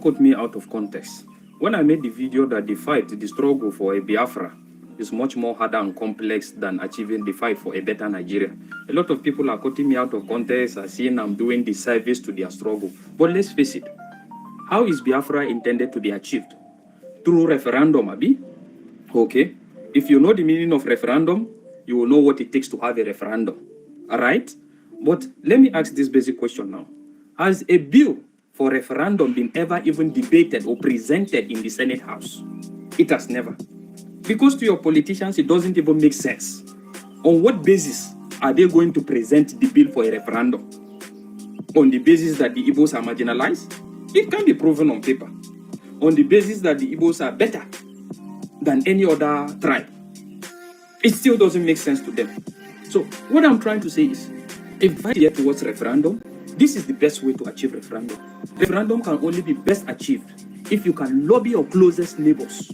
Quote me out of context. When I made the video that the struggle for a Biafra is much more harder and complex than achieving the fight for a better Nigeria, a lot of people are quoting me out of context as saying I'm doing disservice to their struggle. But let's face it, how is Biafra intended to be achieved? Through referendum, Abi? Okay. If you know the meaning of referendum, you will know what it takes to have a referendum. All right? But let me ask this basic question now. Has a bill for referendum been ever even debated or presented in the Senate House? It has never. Because to your politicians, it doesn't even make sense. On what basis are they going to present the bill for a referendum? On the basis that the Igbos are marginalized? It can be proven on paper. On the basis that the Igbos are better than any other tribe. It still doesn't make sense to them. So what I'm trying to say is, if I get towards referendum, this is the best way to achieve referendum. Referendum can only be best achieved if you can lobby your closest neighbors,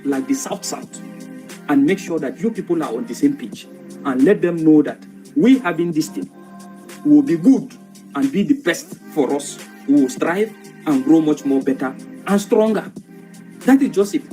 like the South, and make sure that you people are on the same page, and let them know that we having this thing will be good and be the best for us. We will strive and grow much more better and stronger. That is just it.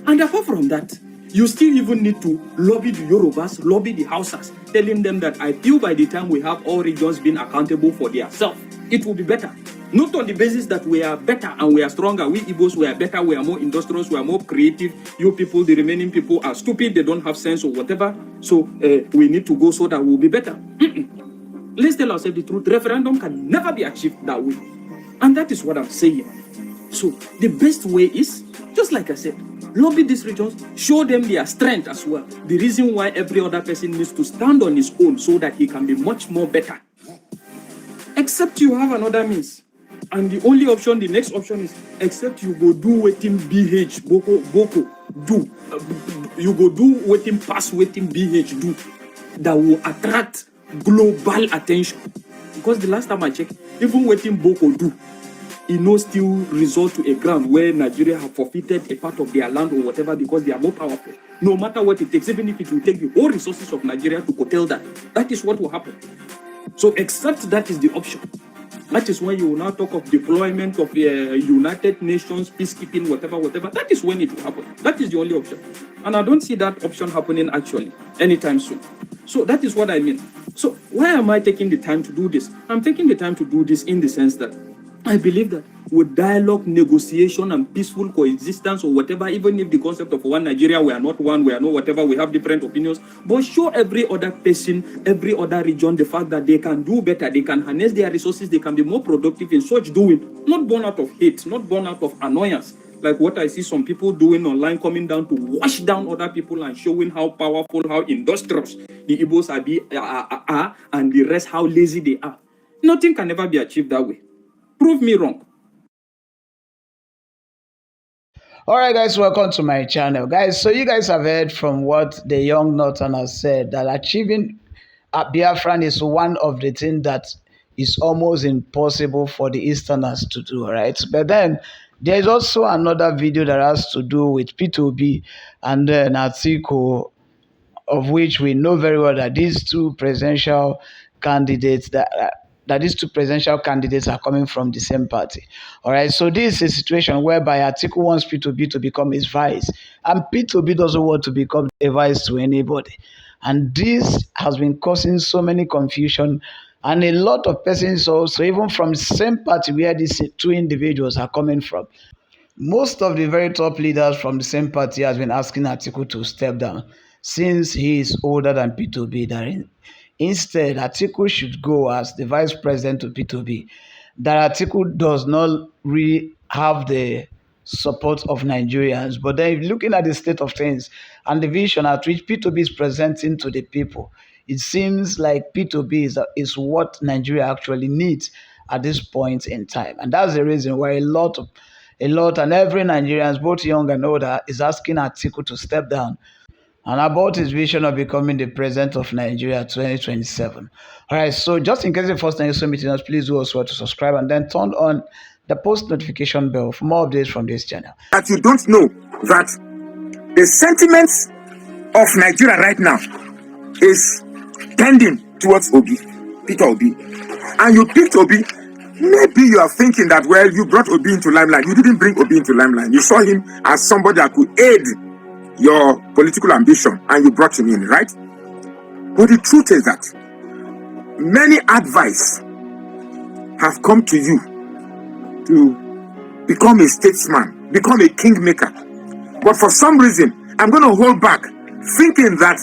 And apart from that, you still even need to lobby the Yorubas, lobby the Hausas, telling them that I feel by the time we have all regions being accountable for themselves, it will be better. Not on the basis that we are better and we are stronger. We Igbos, we are better, we are more industrious, we are more creative. You people, the remaining people are stupid, they don't have sense or whatever. So we need to go so that we'll be better. Let's tell ourselves the truth. Referendum can never be achieved that way. And that is what I'm saying. So the best way is, just like I said, lobby these regions, show them their strength as well. The reason why every other person needs to stand on his own so that he can be much more better. Except you have another means. And the only option, the next option is, except you go do waiting BH, Boko, do. You go do waiting pass, waiting BH, do. That will attract global attention. Because the last time I checked, even waiting Boko do, it no still result to a ground where Nigeria have forfeited a part of their land or whatever because they are more powerful. No matter what it takes, even if it will take the whole resources of Nigeria to curtail that, that is what will happen. So except that is the option. That is when you will now talk of deployment of United Nations, peacekeeping, whatever. That is when it will happen. That is the only option. And I don't see that option happening actually anytime soon. So that is what I mean. So why am I taking the time to do this? I'm taking the time to do this in the sense that I believe that with dialogue, negotiation, and peaceful coexistence or whatever, even if the concept of one Nigeria, we are not one, we are not whatever, we have different opinions, but show every other person, every other region the fact that they can do better, they can harness their resources, they can be more productive in such doing, not born out of hate, not born out of annoyance, like what I see some people doing online, coming down to wash down other people and showing how powerful, how industrious the Igbos are, and the rest how lazy they are. Nothing can ever be achieved that way. Prove me wrong. All right, guys, welcome to my channel. Guys, so you guys have heard from what the young Northern has said, that achieving a Biafran is one of the things that is almost impossible for the Easterners to do, right? But then there's also another video that has to do with P2B and then Atiku, of which we know very well that these two presidential candidates that these two presidential candidates are coming from the same party. All right, so this is a situation whereby Atiku wants P2B to become his vice, and P2B doesn't want to become a vice to anybody. And this has been causing so many confusion, and a lot of persons also, even from the same party where these two individuals are coming from. Most of the very top leaders from the same party has been asking Atiku to step down since he is older than P2B. That instead, Atiku should go as the vice president to P2B. That Atiku does not really have the support of Nigerians. But then looking at the state of things and the vision at which P2B is presenting to the people, it seems like P2B is what Nigeria actually needs at this point in time. And that's the reason why a lot and every Nigerian, both young and older, is asking Atiku to step down and about his vision of becoming the president of Nigeria 2027. All right, so just in case the first time you're meeting us, please do also to subscribe and then turn on the post notification bell for more updates from this channel. That you don't know that the sentiments of Nigeria right now is tending towards Obi, Peter Obi, and you picked Obi Maybe you are thinking that, well, you brought Obi into limelight. You didn't bring Obi into limelight. You saw him as somebody that could aid your political ambition, and you brought him in, right? But the truth is that many advice have come to you to become a statesman, become a kingmaker. But for some reason, I'm going to hold back, thinking that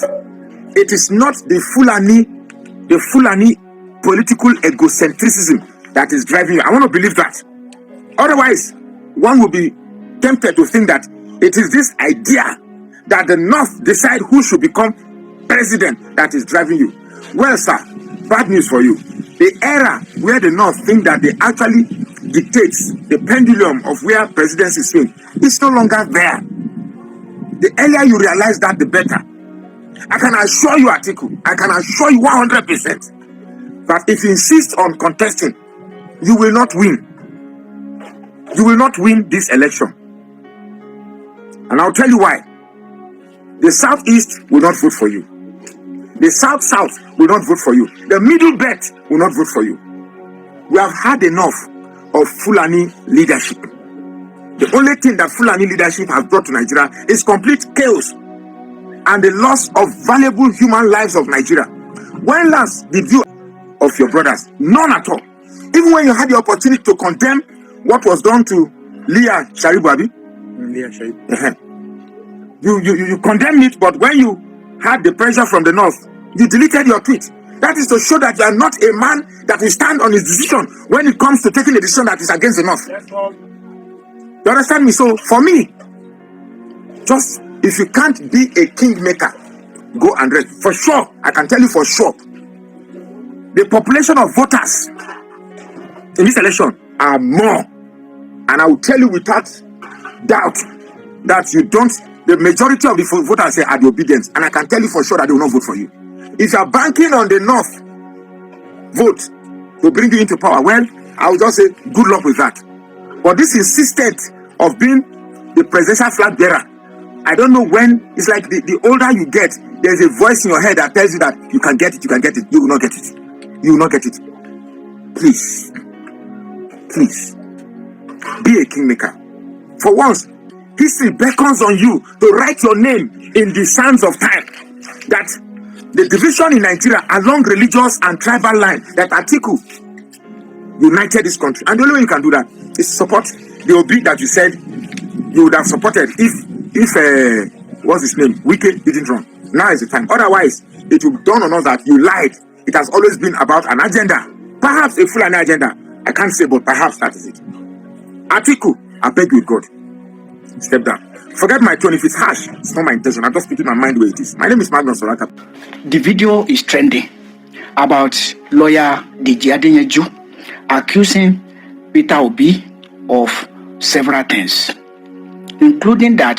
it is not the Fulani political egocentrism that is driving you. I want to believe that. Otherwise, one will be tempted to think that it is this idea that the North decide who should become president that is driving you. Well, sir, bad news for you. The era where the North think that they actually dictates the pendulum of where presidency swing is no longer there. The earlier you realize that, the better. I can assure you, Atiku, I can assure you 100% that if you insist on contesting, you will not win. You will not win this election. And I'll tell you why. The Southeast will not vote for you. The South will not vote for you. The Middle Belt will not vote for you. We have had enough of Fulani leadership. The only thing that Fulani leadership has brought to Nigeria is complete chaos and the loss of valuable human lives of Nigeria. When last did you of your brothers? None at all. Even when you had the opportunity to condemn what was done to Leah Sharibu, you condemned it, but when you had the pressure from the North, you deleted your tweet. That is to show that you are not a man that will stand on his decision when it comes to taking a decision that is against the North. You understand me? So for me, just if you can't be a kingmaker, go and rest. For sure, I can tell you for sure, the population of voters in this election are more. And I will tell you without doubt that the majority of the voters are the obedient. And I can tell you for sure that they will not vote for you. If you are banking on the North vote to bring you into power, well, I will just say good luck with that. But this insistence of being the presidential flag bearer, I don't know when. It's like the older you get, there's a voice in your head that tells you that you can get it, you will not get it. You will not get it. Please, be a kingmaker. For once, history beckons on you to write your name in the sands of time. That the division in Nigeria along religious and tribal lines, that Atiku united this country. And the only way you can do that is to support the Obi that you said you would have supported if what's his name, Wike, didn't run. Now is the time. Otherwise, it will dawn on us that you lied. It has always been about an agenda. Perhaps a Fulani agenda. I can't say, but perhaps that is it. Atiku, I beg you with God, step down. Forget my tone. If it's harsh, it's not my intention. I'm just speaking my mind the way it is. My name is Magnus Sorata. The video is trending about lawyer Deji Adeyeju accusing Peter Obi of several things, including that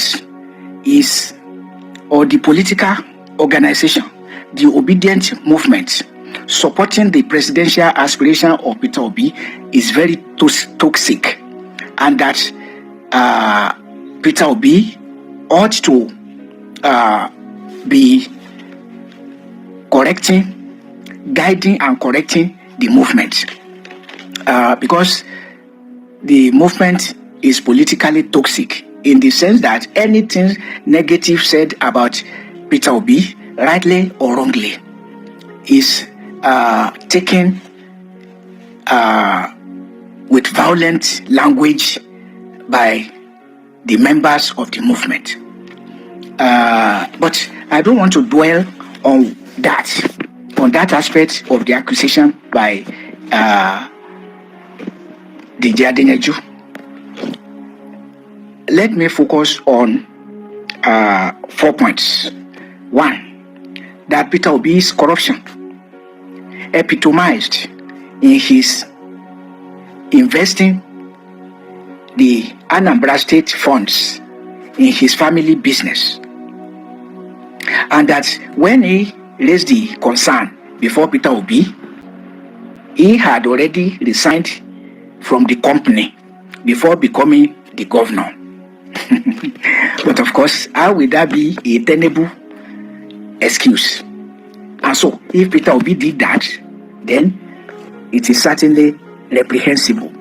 the political organization, the Obedient Movement, supporting the presidential aspiration of Peter Obi is very toxic, and that Peter Obi ought to be guiding and correcting the movement, because the movement is politically toxic in the sense that anything negative said about Peter Obi, rightly or wrongly, is taken with violent language by the members of the movement. But I don't want to dwell on that aspect of the accusation by Deji Adeyeju. Let me focus on 4 points. 1, that Peter Obi's corruption epitomized in his investing the Anambra State funds in his family business, and that when he raised the concern before Peter Obi, he had already resigned from the company before becoming the governor. But of course, how will that be a tenable excuse? And so, if Peter Obi did that, then it is certainly reprehensible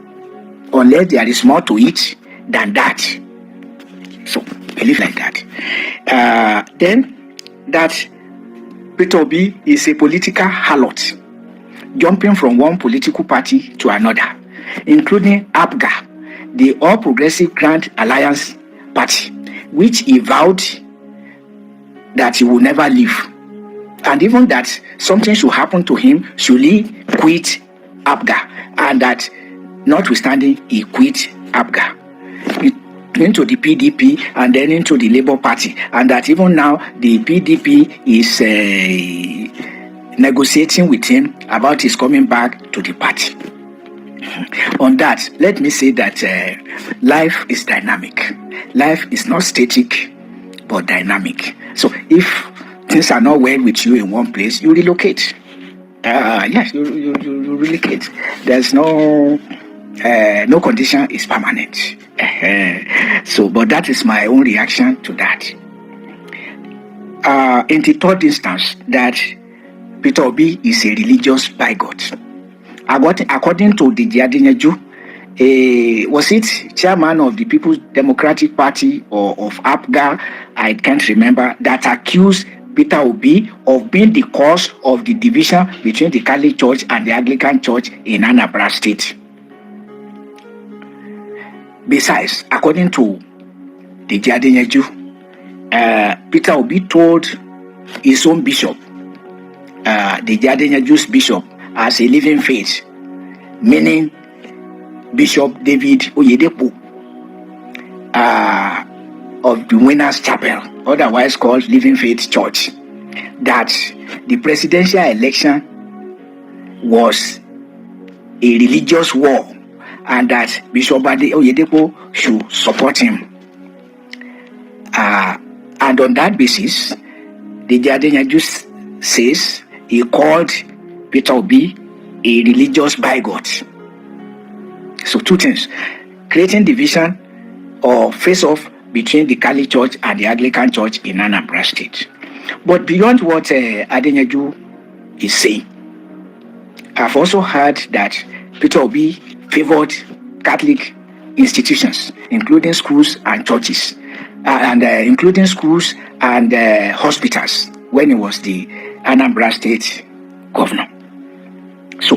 unless there is more to it than that. So believe like that. Then that Peter Obi is a political harlot, jumping from one political party to another, including APGA, the All Progressive Grand Alliance Party, which he vowed that he will never leave. And even that something should happen to him, should he quit APGA, and that notwithstanding, he quit APGA into the PDP and then into the Labour Party, and that even now the PDP is negotiating with him about his coming back to the party. On that, let me say that life is dynamic. Life is not static, but dynamic. So if things are not well with you in one place, you relocate. Yes, you relocate. There's no condition is permanent. So, but that is my own reaction to that. In the third instance, that Peter Obi is a religious bigot. According to the Adineju, was it chairman of the People's Democratic Party or of APGA? I can't remember, that accused Peter Obi of being the cause of the division between the Catholic Church and the Anglican Church in Anambra State. Besides, according to the Adineju, Peter Obi told his own bishop, the Adineju's bishop, as a living faith, meaning Bishop David Oyedepo of the Winners Chapel, otherwise called Living Faith Church, that the presidential election was a religious war and that Bishop Oyedepo should support him. And on that basis, the Adineju says he called Peter Obi a religious bigot. So two things: creating division or face-off between the Catholic Church and the Anglican Church in Anambra State. But beyond what Adineju is saying, I've also heard that Peter Obi favored Catholic institutions, including schools and churches, and including schools and hospitals when he was the Anambra State governor. So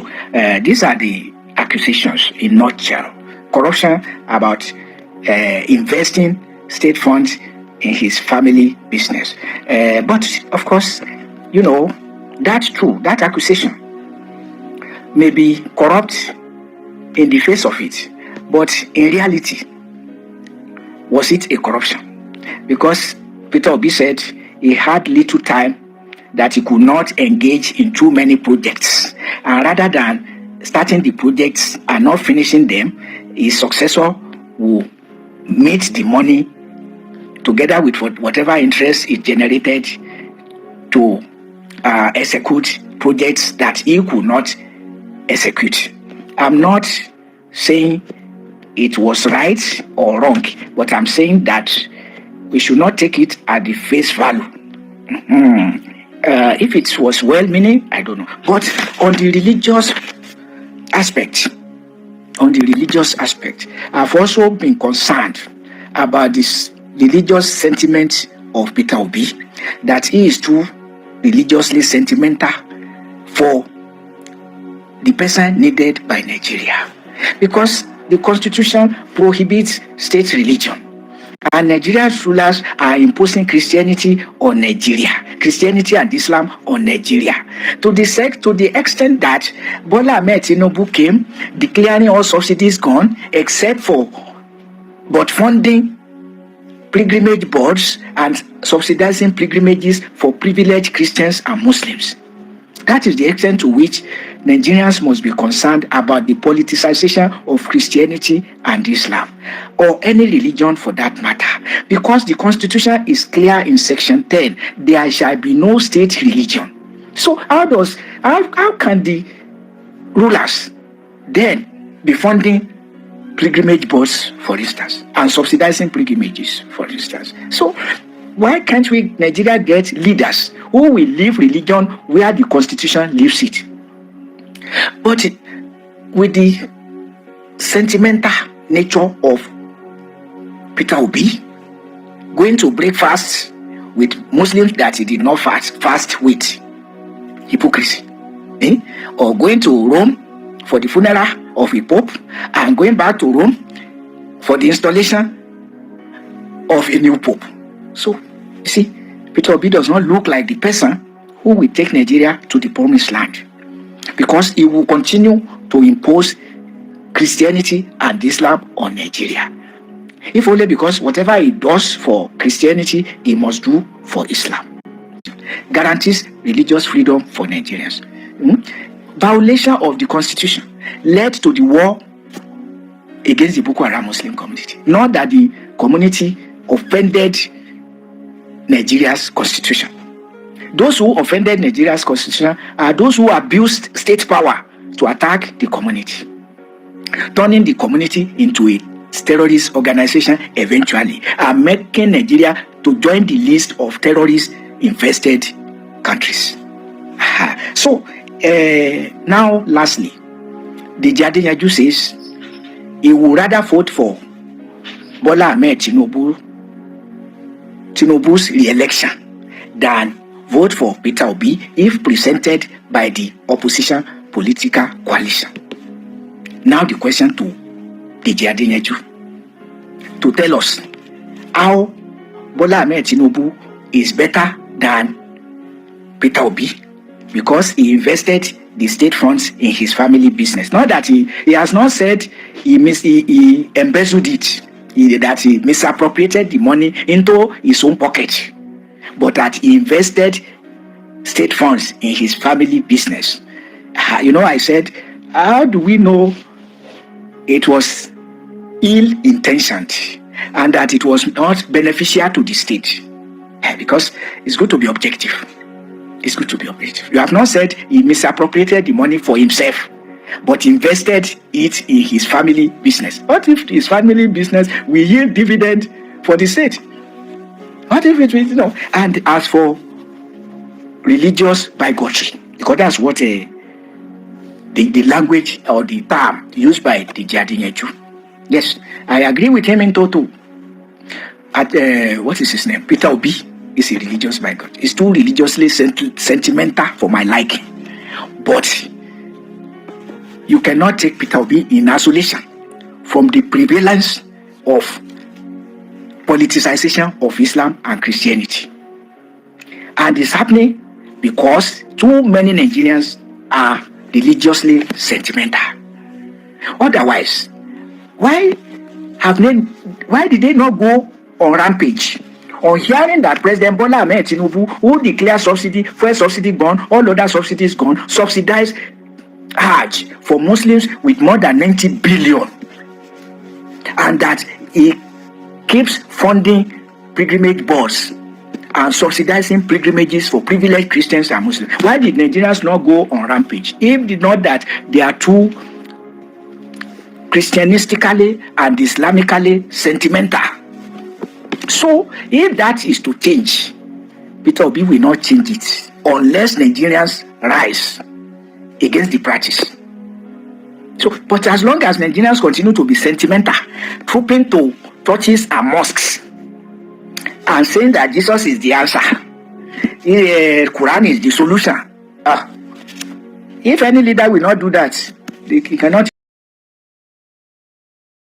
these are the accusations in nutshell. Corruption about investing state funds in his family business. But of course, that's true. That accusation may be corrupt in the face of it, but in reality, was it a corruption? Because Peter Obi said he had little time, that he could not engage in too many projects, and rather than starting the projects and not finishing them, his successor will meet the money together with whatever interest it generated to execute projects that he could not execute. I'm not saying it was right or wrong, but I'm saying that we should not take it at the face value. If it was well-meaning, I don't know. But on the religious aspect, I've also been concerned about this religious sentiment of Peter Obi, that he is too religiously sentimental for the person needed by Nigeria. Because the Constitution prohibits state religion, and Nigeria's rulers are imposing Christianity on Nigeria, Christianity and Islam on Nigeria, to the extent that Bola Ahmed Tinubu came declaring all subsidies gone, except for but funding pilgrimage boards and subsidizing pilgrimages for privileged Christians and Muslims. That is the extent to which Nigerians must be concerned about the politicization of Christianity and Islam, or any religion for that matter. Because the Constitution is clear in Section 10, there shall be no state religion. So how can the rulers then be funding pilgrimage boards, for instance, and subsidizing pilgrimages, for instance? So why can't Nigeria get leaders who will leave religion where the Constitution leaves it? But with the sentimental nature of Peter Obi going to breakfast with Muslims that he did not fast with? Hypocrisy. Or going to Rome for the funeral of a pope and going back to Rome for the installation of a new pope. So, you see, Peter Obi does not look like the person who will take Nigeria to the promised land, because he will continue to impose Christianity and Islam on Nigeria. If only because whatever he does for Christianity, he must do for Islam. Guarantees religious freedom for Nigerians. Violation of the constitution led to the war against the Boko Haram Muslim community. Not that the community offended Nigeria's constitution. Those who offended Nigeria's constitution are those who abused state power to attack the community, turning the community into a terrorist organization eventually, and making Nigeria to join the list of terrorist-infested countries. So, now lastly, the Jadenyaju says he would rather vote for Bola Ahmed Tinubu's re-election than vote for Peter Obi if presented by the opposition political coalition. Now the question to the Jadenyaju to tell us how Bola Ahmed Tinubu is better than Peter Obi, because he invested the state funds in his family business. Not that he has not said he embezzled it, that he misappropriated the money into his own pocket, but that he invested state funds in his family business. I said, how do we know it was ill-intentioned and that it was not beneficial to the state? Because it's good to be objective. It's good to be objective. You have not said he misappropriated the money for himself, but invested it in his family business. What if his family business will yield dividend for the state? What if it will, And as for religious bigotry, because that's what the language or the term used by the Jadenyaju. Yes, I agree with him in total. What is his name? Peter Obi is a religious bigot. He's too religiously sentimental for my liking. But you cannot take Peter Obi in isolation from the prevalence of politicization of Islam and Christianity. And it's happening because too many Nigerians are religiously sentimental. Otherwise, why did they not go on rampage on hearing that President Bola Ahmed Tinubu, who declared fuel subsidy gone, all other subsidies gone, subsidized Hajj for Muslims with more than 90 billion, and that he keeps funding pilgrimage boards and subsidizing pilgrimages for privileged Christians and Muslims? Why did Nigerians not go on rampage? If did not that they are too Christianistically and Islamically sentimental. So, if that is to change, Peter Obi will not change it unless Nigerians rise against the practice. So, but as long as Nigerians continue to be sentimental, trooping to churches and mosques, and saying that Jesus is the answer, Quran is the solution, if any leader will not do that, he cannot